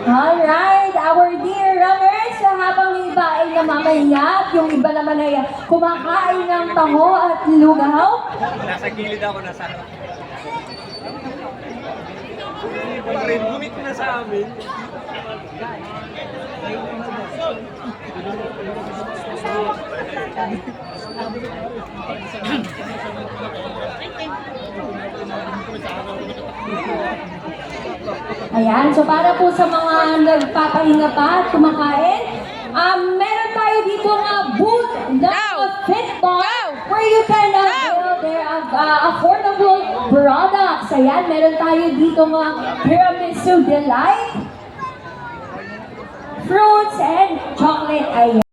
Alright, our dear runners, habang yung iba ay namamayak, yung iba naman ay kumakain ng taho at lugaw. Nasa gilid ako, nasa... Bumit na sa amin. Ayan, so para po sa mga nagpapahinga pa at kumakain, meron tayo dito nga booth ng Fitball where you can avail their affordable products. Ayan, meron tayo dito nga Tiramisu Delight, fruits and chocolate. Ayan.